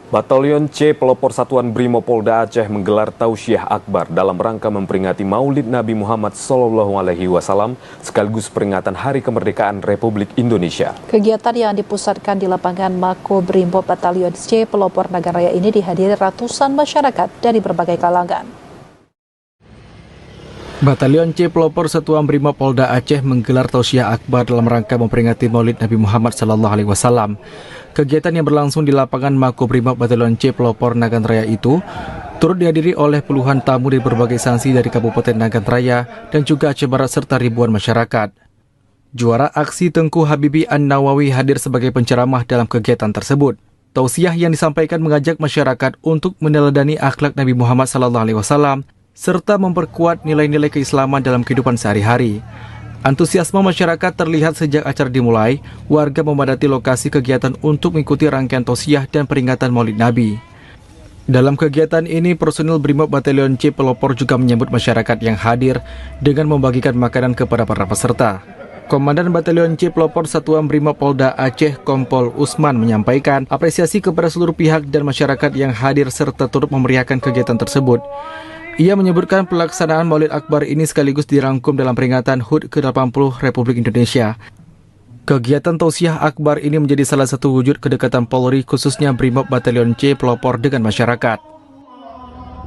Batalion C Pelopor Satuan Brimopolda Aceh menggelar Tausiah Akbar dalam rangka memperingati Maulid Nabi Muhammad SAW sekaligus peringatan Hari Kemerdekaan Republik Indonesia. Kegiatan yang dipusatkan di lapangan Mako Brimob Batalion C Pelopor Naganraya ini dihadiri ratusan masyarakat dari berbagai kalangan. Batalion C Pelopor Satuan Brimopolda Aceh menggelar Tausiah Akbar dalam rangka memperingati Maulid Nabi Muhammad SAW. Kegiatan yang berlangsung di lapangan Mako Brimob Batalion C Pelopor Naganraya itu turut dihadiri oleh puluhan tamu dari berbagai instansi dari Kabupaten Naganraya dan juga Aceh Barat serta ribuan masyarakat. Juara aksi Tengku Habibie An-Nawawi hadir sebagai penceramah dalam kegiatan tersebut. Tausiah yang disampaikan mengajak masyarakat untuk meneladani akhlak Nabi Muhammad SAW serta memperkuat nilai-nilai keislaman dalam kehidupan sehari-hari. Antusiasme masyarakat terlihat sejak acara dimulai, warga memadati lokasi kegiatan untuk mengikuti rangkaian tausiah dan peringatan Maulid Nabi. Dalam kegiatan ini, personil Brimob Batalion C Pelopor juga menyambut masyarakat yang hadir dengan membagikan makanan kepada para peserta. Komandan Batalion C Pelopor Satuan Brimopolda Aceh Kompol Usman menyampaikan apresiasi kepada seluruh pihak dan masyarakat yang hadir serta turut memeriahkan kegiatan tersebut. Ia menyebutkan pelaksanaan Maulid Akbar ini sekaligus dirangkum dalam peringatan HUT ke-80 Republik Indonesia. Kegiatan Tausiah Akbar ini menjadi salah satu wujud kedekatan Polri khususnya Brimob Batalion C Pelopor dengan masyarakat.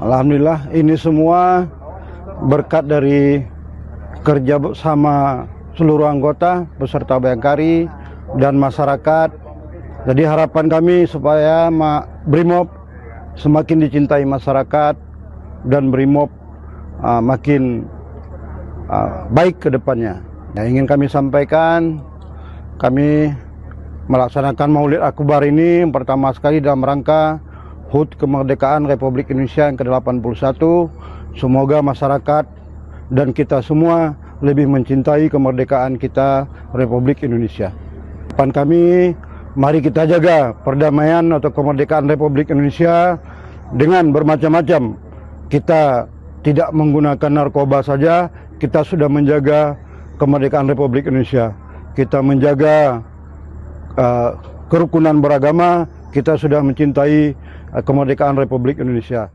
Alhamdulillah ini semua berkat dari kerja bersama seluruh anggota beserta Bayangkari dan masyarakat. Jadi harapan kami supaya Brimob semakin dicintai masyarakat dan Brimob makin baik ke depannya. Yang ingin kami sampaikan, kami melaksanakan Maulid Akbar ini pertama sekali dalam rangka HUT Kemerdekaan Republik Indonesia yang ke-81. Semoga masyarakat dan kita semua lebih mencintai kemerdekaan kita Republik Indonesia. Harapan kami, mari kita jaga perdamaian atau kemerdekaan Republik Indonesia dengan bermacam-macam. Kita tidak menggunakan narkoba saja, kita sudah menjaga kemerdekaan Republik Indonesia. Kita menjaga kerukunan beragama, kita sudah mencintai kemerdekaan Republik Indonesia.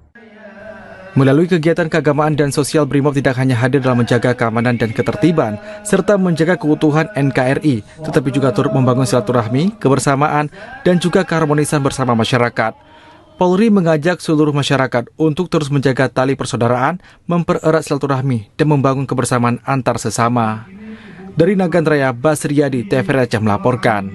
Melalui kegiatan keagamaan dan sosial, Brimob tidak hanya hadir dalam menjaga keamanan dan ketertiban, serta menjaga keutuhan NKRI, tetapi juga turut membangun silaturahmi, kebersamaan, dan juga keharmonisan bersama masyarakat. Polri mengajak seluruh masyarakat untuk terus menjaga tali persaudaraan, mempererat silaturahmi, dan membangun kebersamaan antar sesama. Dari Naganraya, Basriadi, TVRI Aceh melaporkan.